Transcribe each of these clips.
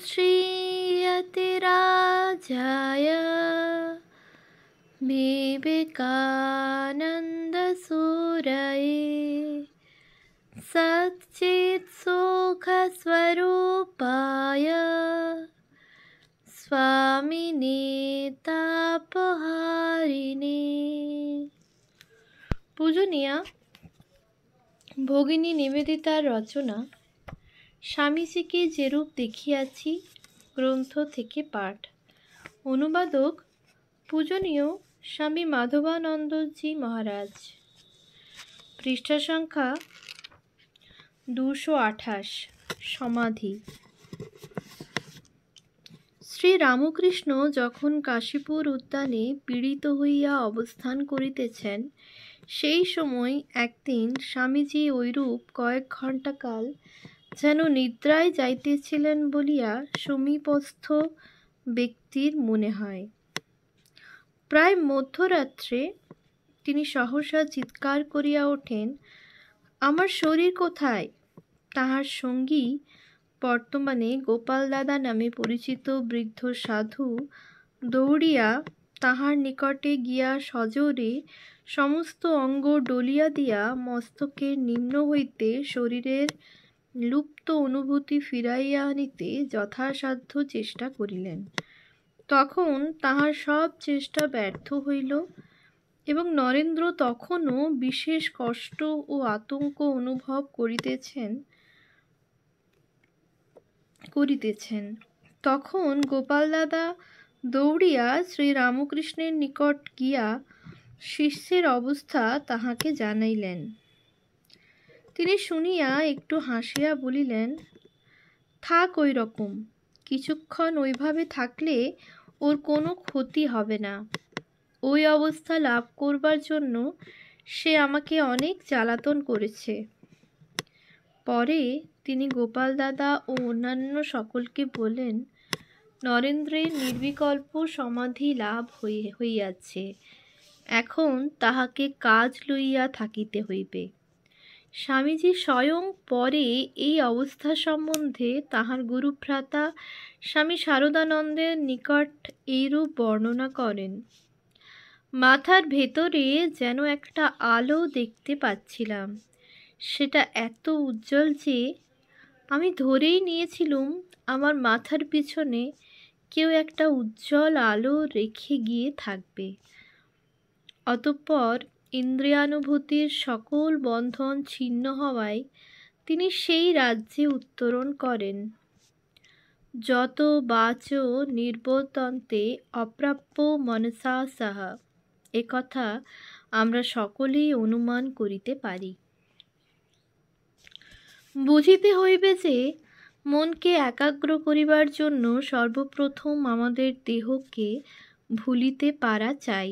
শ্রীয়তিরাজায় বিবেকানন্দসূরয়ে সচ্চিৎসুখস্বরূপায় স্বামিনে তাপহারিণে। পূজনীয়া ভগিনী নিবেদিতার রচনা স্বামীজিকে যেরূপ দেখিয়াছি গ্রন্থ থেকে পাঠ। অনুবাদক পূজনীয় স্বামী মাধবানন্দজি মহারাজ। পৃষ্ঠা সংখ্যা 228। সমাধি। শ্রী রামকৃষ্ণ যখন কাশীপুর উদ্যানে পীড়িত হইয়া অবস্থান করিতেছেন, সেই সময় একদিন স্বামীজি ঐরূপ কয়েক ঘণ্টাকাল যেন নিদ্রায় যাইতেছিলেন বলিয়া সমীপস্থ ব্যক্তির মনে হয়। প্রায় মধ্যরাত্রে তিনি সহসা চিৎকার করিয়া ওঠেন, আমার শরীর কোথায়? তাহার সঙ্গী, বর্তমানে গোপাল দাদা নামে পরিচিত বৃদ্ধ সাধু, দৌড়িয়া তাহার নিকটে গিয়া সজোরে সমস্ত অঙ্গ ডলিয়া দিয়া মস্তকের নিম্ন হইতে শরীরের লুপ্ত অনুভূতি ফিরাইয়া আনিতে যথাসাধ্য চেষ্টা করিলেন। তখন তাহার সব চেষ্টা ব্যর্থ হইল এবং নরেন্দ্র তখনও বিশেষ কষ্ট ও আতঙ্ক অনুভব করিতেছেন। তখন গোপাল দাদা দৌড়িয়া শ্রী রামকৃষ্ণের নিকট গিয়া শিষ্যের অবস্থা তাহাকে জানাইলেন। তিনি শুনিয়া একটু হাসিয়া বলিলেন, থাক ওই রকম, কিছুক্ষণ ওইভাবে থাকলে ওর কোনো ক্ষতি হবে না। ওই অবস্থা লাভ করবার জন্য সে আমাকে অনেক জ্বালাতন করেছে। পরে তিনি গোপাল দাদা ও অন্যান্য সকলকে বলেন, নরেন্দ্রের নির্বিকল্প সমাধি লাভ হইয়াছে, এখন তাহাকে কাজ লইয়া থাকিতে হইবে। স্বামীজি স্বয়ং পরে এই অবস্থা সম্বন্ধে তাহার গুরুভ্রাতা স্বামী শারদানন্দের নিকট এইরূপ বর্ণনা করেন, মাথার ভেতরে যেন একটা আলো দেখতে পাচ্ছিলাম। সেটা এত উজ্জ্বল যে আমি ধরেই নিয়েছিলুম আমার মাথার পিছনে কেউ একটা উজ্জ্বল আলো রেখে গিয়ে থাকবে। অতঃপর ইন্দ্রিয়ানুভূতির সকল বন্ধন ছিন্ন হওয়ায় তিনি সেই রাজ্যে উত্তরণ করেন। যত বাচ নির্বর্তন্তে অপ্রাপ্য মনসা সাহা, একথা আমরা সকলেই অনুমান করিতে পারি। বুঝিতে হইবে যে মনকে একাগ্র করিবার জন্য সর্বপ্রথম আমাদের দেহকে ভুলিতে পারা চাই।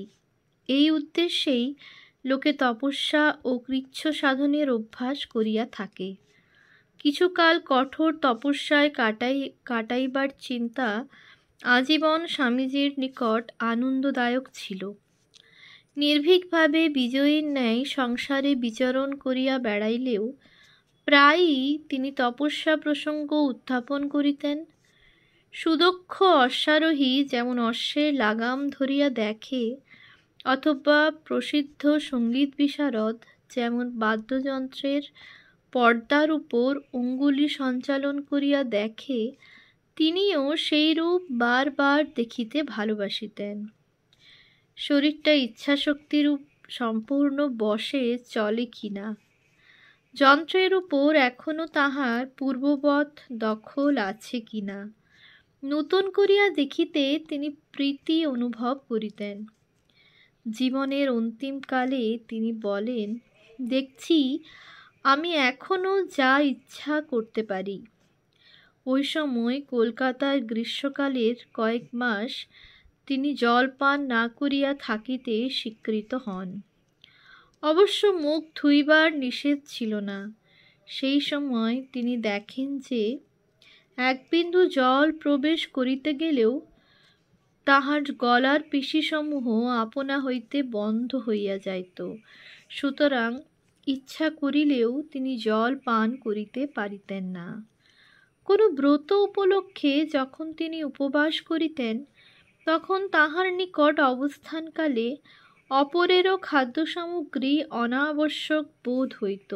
এই উদ্দেশ্যেই লোকে তপস্যা ও কৃচ্ছ সাধনের অভ্যাস করিয়া থাকে। কিছুকাল কঠোর তপস্যায় কাটাইবার চিন্তা আজীবন স্বামীজির নিকট আনন্দদায়ক ছিল। নির্ভীকভাবে বিজয়ীর ন্যায় সংসারে বিচরণ করিয়া বেড়াইলেও প্রায়ই তিনি তপস্যা প্রসঙ্গ উত্থাপন করিতেন। সুদক্ষ অশ্বারোহী যেমন অশ্বের লাগাম ধরিয়া দেখে, অথবা প্রসিদ্ধ সঙ্গীত বিশারদ যেমন বাদ্যযন্ত্রের পর্দার উপর অঙ্গুলি সঞ্চালন করিয়া দেখে, তিনিও সেইরূপ বারবার দেখিতে ভালোবাসিতেন। শরীরটা ইচ্ছাশক্তির সম্পূর্ণ বশে চলে কিনা, যন্ত্রের উপর এখনো তাহার পূর্ববৎ দখল আছে কিনা, নূতন করিয়া দেখিতে তিনি প্রীতি অনুভব করিতেন। জীবনের অন্তিমকালে তিনি বলেন, দেখছি আমি এখনো যা ইচ্ছা করতে পারি। ওই সময় কলকাতার গ্রীষ্মকালের কয়েক মাস তিনি জল পান না করিয়া থাকিতে স্বীকৃত হন। অবশ্য মুখ ধুইবার নিষেধ ছিল না। সেই সময় তিনি দেখেন যে এক বিন্দু জল প্রবেশ করিতে গেলেও তাহার গলার পিসিসমূহ আপনা হইতে বন্ধ হইয়া যাইত। সুতরাং ইচ্ছা করিলেও তিনি জল পান করিতে পারিতেন না। কোনো ব্রত উপলক্ষে যখন তিনি উপবাস করিতেন, তখন তাহার নিকট অবস্থানকালে অপরেরও খাদ্য সামগ্রী অনাবশ্যক বোধ হইত,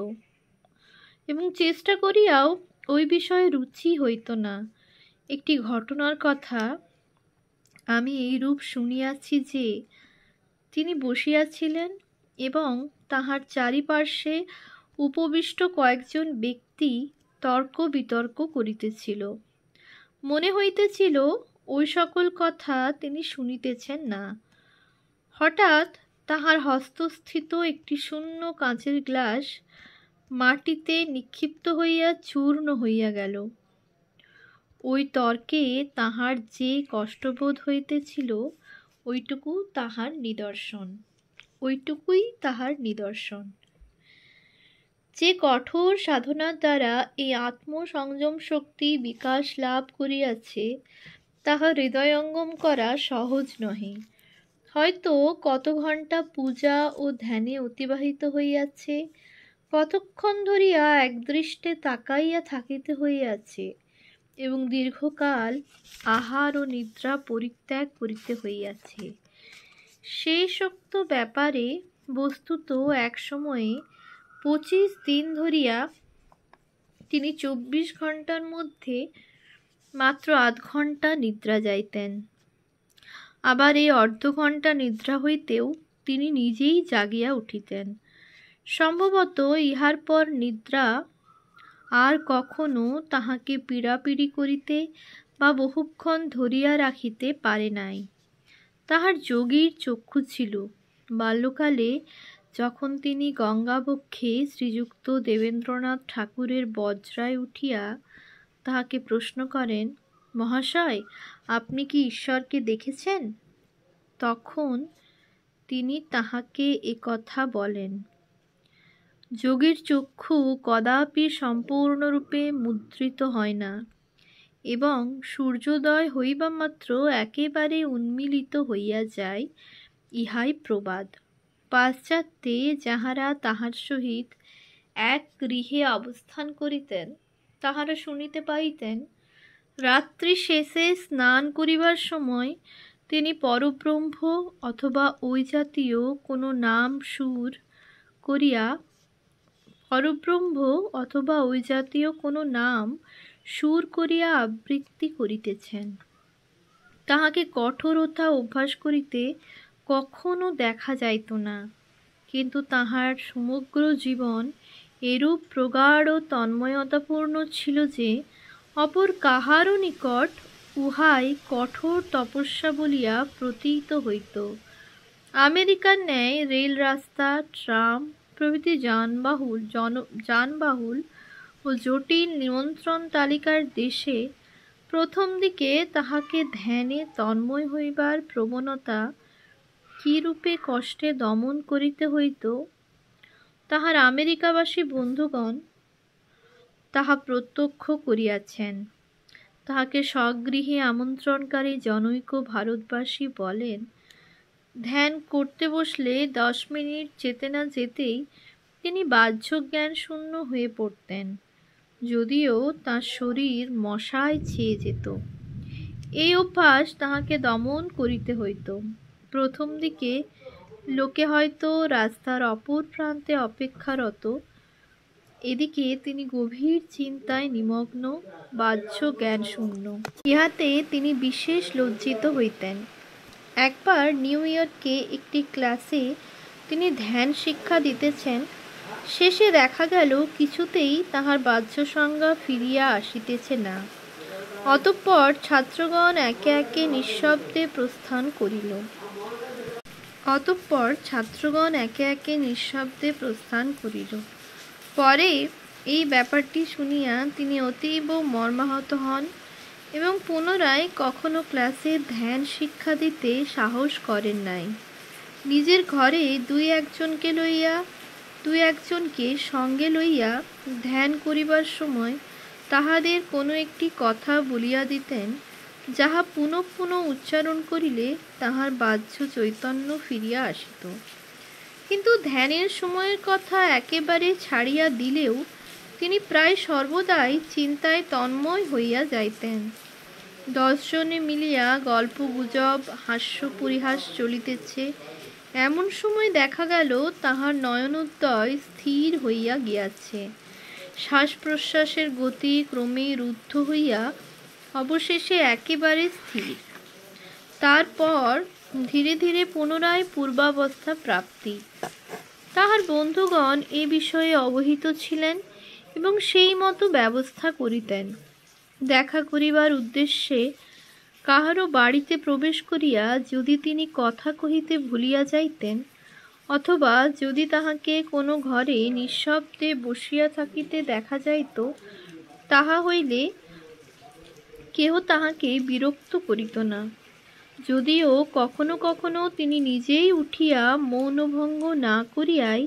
এবং চেষ্টা করিয়াও ওই বিষয়ে রুচি হইত না। একটি ঘটনার কথা আমি এইরূপ শুনিয়াছি যে, তিনি বসিয়াছিলেন এবং তাহার চারিপার্শ্বে উপবিষ্ট কয়েকজন ব্যক্তি তর্ক বিতর্ক করিতেছিল। মনে হইতেছিল ওই সকল কথা তিনি শুনিতেছেন না। হঠাৎ তাহার হস্তস্থিত একটি শূন্য কাঁচের গ্লাস মাটিতে নিক্ষিপ্ত হইয়া চূর্ণ হইয়া গেল। ওই তর্কে তাহার যে কষ্টবোধ হইতেছিল, ওইটুকুই তাহার নিদর্শন। যে কঠোর সাধনার দ্বারা এই আত্মসংযম শক্তি বিকাশ লাভ করিয়াছে, তাহা হৃদয়ঙ্গম করা সহজ নহে। হয়তো কত ঘণ্টা পূজা ও ধ্যানে অতিবাহিত হইয়াছে, কতক্ষণ ধরিয়া একদৃষ্টে তাকাইয়া থাকিতে হইয়াছে, এবং দীর্ঘকাল আহার ও নিদ্রা পরিত্যাগ করিতে হইয়াছে। সেই শক্ত ব্যাপারে বস্তুত এক সময়ে 25 দিন ধরিয়া তিনি 24 ঘণ্টার মধ্যে মাত্র আধ ঘণ্টা নিদ্রা যাইতেন। আবার এই অর্ধ ঘণ্টা নিদ্রা হইতেও তিনি নিজেই জাগিয়া উঠিতেন। সম্ভবত ইহার পর নিদ্রা আর কখনো তাহাকে পীড়াপিড়ি করিতে বা বহুক্ষণ ধরিয়া রাখিতে পারে নাই। তাহার যোগীর চক্ষু ছিল। বাল্যকালে যখন তিনি গঙ্গাবক্ষে শ্রীযুক্ত দেবেন্দ্রনাথ ঠাকুরের বজ্রায় উঠিয়া তাহাকে প্রশ্ন করেন, মহাশয়, আপনি কি ঈশ্বরকে দেখেছেন? তখন তিনি তাহাকে একথা বলেন। যোগীর চক্ষু কদাপি সম্পূর্ণরূপে মুদ্রিত হয় না, এবং সূর্যোদয় হইবা মাত্র একেবারে উন্মীলিত হইয়া যায়, ইহাই প্রবাদ। পাশ্চাত্যে যাহারা তাহার সহিত এক গৃহে অবস্থান করিতেন, তাহারা শুনিতে পাইতেন, রাত্রি শেষে স্নান করিবার সময় তিনি পরব্রহ্ম অথবা ওই জাতীয় কোনো নাম সুর করিয়া আবৃত্তি করিতেছেন। তাহাকে কঠোরতা অভ্যাস করিতে কখনো দেখা যাইত না, কিন্তু তাহার সমগ্র জীবন এরূপ প্রগাঢ় তন্ময়তাপূর্ণ ছিল যে, অপর কাহারও নিকট উহাই কঠোর তপস্যা বলিয়া প্রতীত হইত। আমেরিকার ন্যায় রেল রাস্তা, ট্রাম প্রভৃতি যানবাহুল ও জটিল নিমন্ত্রণ তালিকার দেশে প্রথম দিকে তাহাকে ধ্যানে তন্ময় হইবার প্রবণতা কিরূপে কষ্টে দমন করিতে হইত, তাহার আমেরিকাবাসী বন্ধুগণ তাহা প্রত্যক্ষ করিয়াছেন। তাহাকে স্বগৃহে আমন্ত্রণকারী জনৈক ভারতবাসী বলেন, ধ্যান করতে বসলে 10 মিনিট যেতে না যেতেই তিনি বাহ্য জ্ঞান শূন্য হয়ে পড়তেন, যদিও তাঁর শরীর মশায় ছেয়ে যেত। এই অভ্যাস তাহাকে দমন করিতে হইত। প্রথম দিকে লোকে হয়তো রাস্তার অপর প্রান্তে অপেক্ষারত, এদিকে তিনি গভীর চিন্তায় নিমগ্ন, বাহ্য জ্ঞান শূন্য। ইহাতে তিনি বিশেষ লজ্জিত হইতেন। একবার নিউ ইয়র্কে একটি ক্লাসে তিনি ধ্যান শিক্ষা দিতেছেন। শেষে দেখা গেল কিছুতেই তাহার বাহ্য সংজ্ঞা ফিরিয়া আসিতেছে না। অতঃপর ছাত্রগণ একে একে নিঃশব্দে প্রস্থান করিল। পরে এই ব্যাপারটি শুনিয়া তিনি অতীব মর্মাহত হন এবং পুনরায় কখনো ক্লাসে ধ্যান শিক্ষা দিতে সাহস করেন নাই। নিজের ঘরে দুই একজনকে সঙ্গে লইয়া ধ্যান করিবার সময় তাহাদের কোনো একটি কথা বলিয়া দিতেন, যাহা পুনঃ পুনঃ উচ্চারণ করিলে তাহার বাহ্য চৈতন্য ফিরিয়া আসিত। কিন্তু ধ্যানের সময়ের কথা একেবারে ছাড়িয়া দিলেও তিনি প্রায় সর্বদাই চিন্তায় তন্ময় হইয়া যাইতেন। 10 জনে মিলিয়া গল্প গুজব হাস্য পরিহাস চলিতেছে, এমন সময় দেখা গেল তাহার নয়নোদয় স্থির হইয়া গিয়াছে। শ্বাস প্রশ্বাসের গতি ক্রমে রুদ্ধ হইয়া অবশেষে একেবারে স্থির। তারপর ধীরে ধীরে পুনরায় পূর্বাবস্থা প্রাপ্তি। তাহার বন্ধুগণ এ বিষয়ে অবহিত ছিলেন এবং সেই মতো ব্যবস্থা করিতেন। দেখা করিবার উদ্দেশ্যে কাহারও বাড়িতে প্রবেশ করিয়া যদি তিনি কথা কহিতে ভুলিয়া যাইতেন, অথবা যদি তাহাকে কোনো ঘরে নিঃশব্দে বসিয়া থাকিতে দেখা যাইত, তাহা হইলে কেহ তাহাকে বিরক্ত করিত না। যদিও কখনো কখনো তিনি নিজেই উঠিয়া মৌনভঙ্গ না করিয়াই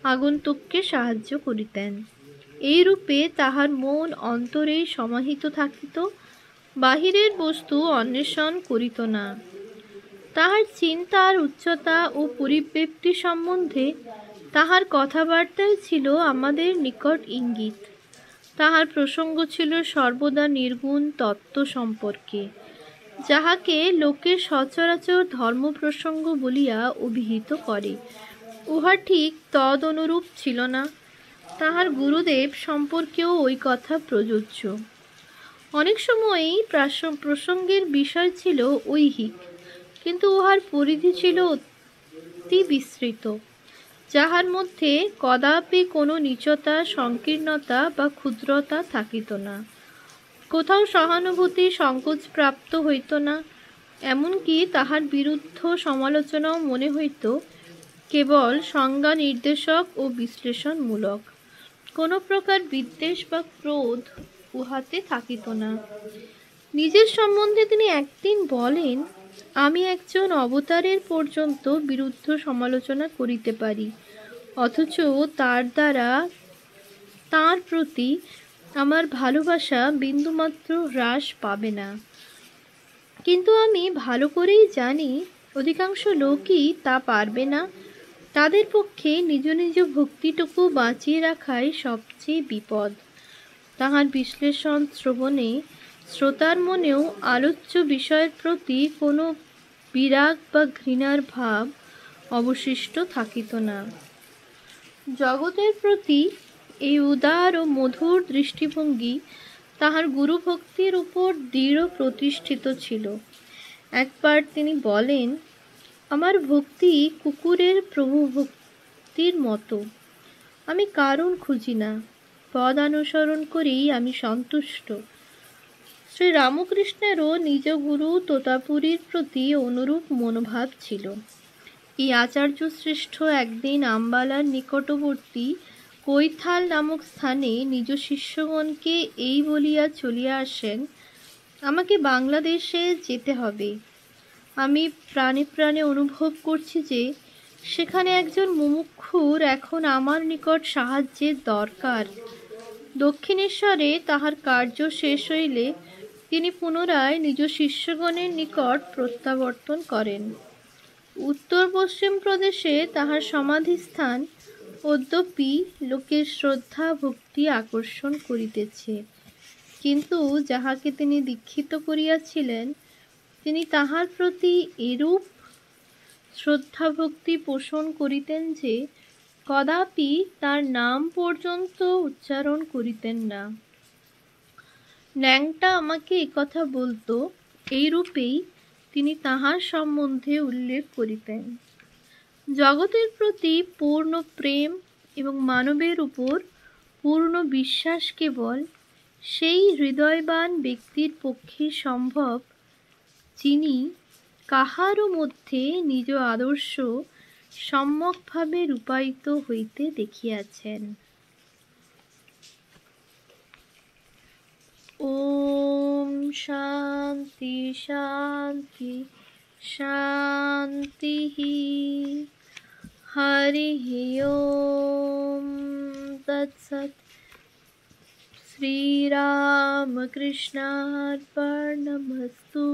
আগন্তুককে সাহায্য করিতেন। এইরূপে তাহার মন অন্তরেই সমাহিত থাকিত, বাহিরের বস্তু অন্বেষণ করিত না। তাহার চিন্তার উচ্চতা ও পরিব্যাপ্তি সম্বন্ধে তাহার কথাবার্তায় ছিল আমাদের নিকট ইঙ্গিত। তাহার প্রসঙ্গ ছিল সর্বদা নির্গুণ তত্ত্ব সম্পর্কে, যাহাকে লোকে সচরাচর ধর্মপ্রসঙ্গ বলিয়া অভিহিত করে। উহা ঠিক তদ অনুরূপ ছিল না। তাহার গুরুদেব সম্পর্কেও ওই কথা প্রযোজ্য। অনেক সময়ই প্রসঙ্গের বিষয় ছিল ঐহিক, কিন্তু উহার পরিধি ছিল অতি বিস্তৃত, যাহার মধ্যে কদাপি কোনো নীচতা, সংকীর্ণতা বা ক্ষুদ্রতা থাকিত না। কোথাও সহানুভূতি সংকোচ প্রাপ্ত হইত না। এমনকি তাহার বিরুদ্ধ সমালোচনাও মনে হইত কেবল সংজ্ঞা নির্দেশক ও বিশ্লেষণমূলক। কোনো প্রকার বিদ্বেষ বা ক্রোধ উহাতে থাকিত না। নিজের সম্বন্ধে তিনি একদিন বলেন, আমি একজন অবতারের পর্যন্ত বিরুদ্ধ সমালোচনা করিতে পারি, অথচ তার দ্বারা তাঁর প্রতি আমার ভালোবাসা বিন্দুমাত্র হ্রাস পাবে না। কিন্তু আমি ভালো করেই জানি অধিকাংশ লোকই তা পারবে না। তাদের পক্ষে নিজ নিজ ভক্তিটুকু বাঁচিয়ে রাখাই সবচেয়ে বিপদ। তাহার বিশ্লেষণ শ্রবণে শ্রোতার মনেও আলোচ্য বিষয়ের প্রতি কোনো বিরাগ বা ঘৃণার ভাব অবশিষ্ট থাকিত না। জগতের প্রতি এই উদার ও মধুর দৃষ্টিভঙ্গি তাহার গুরুভক্তির উপর দৃঢ় প্রতিষ্ঠিত ছিল। একবার তিনি বলেন, আমার ভক্তি কুকুরের প্রভু ভক্তির মতো। আমি কারণ খুঁজি না, পদ অনুসরণ করেই আমি সন্তুষ্ট। শ্রী রামকৃষ্ণেরও নিজ গুরু তোতাপুরীর প্রতি অনুরূপ মনোভাব ছিল। এই আচার্য শ্রেষ্ঠ একদিন আম্বালার নিকটবর্তী কৈথাল নামক স্থানে নিজ শিষ্যগণকে এই বলিয়া চলিয়া আসেন, আমাকে বাংলাদেশে যেতে হবে। আমি প্রাণে প্রাণে অনুভব করছি যে সেখানে একজন মুমুক্ষুর এখন আমার নিকট সাহায্যের দরকার। দক্ষিণেশ্বরে তাহার কার্য শেষ হইলে তিনি পুনরায় নিজ শিষ্যগণের নিকট প্রত্যাবর্তন করেন। উত্তর পশ্চিম প্রদেশে তাহার সমাধিস্থান অদ্যপি লোকের শ্রদ্ধা ভক্তি আকর্ষণ করিতেছে, কিন্তু যাহাকে তিনি দীক্ষিত করিয়াছিলেন তিনি তাহার প্রতি এরূপ শ্রদ্ধা ভক্তি পোষণ করিতেন যে কদাপি তার নাম পর্যন্ত উচ্চারণ করিতেন না। ন্যাংটা আমাকে একথা বলতো, এইরূপেই তিনি তাহার সম্বন্ধে উল্লেখ করিতেন। জগতের প্রতি পূর্ণ প্রেম এবং মানবের উপর পূর্ণ বিশ্বাস কেবল সেই হৃদয়বান ব্যক্তির পক্ষে সম্ভব, যিনি কাহারও মধ্যে নিজ আদর্শ সম্যকভাবে রূপায়িত হইতে দেখিয়াছেন। ওম শান্তি শান্তি শান্তি। হরি ওম তৎসৎ। শ্রীরামকৃষ্ণার্পণমস্তু।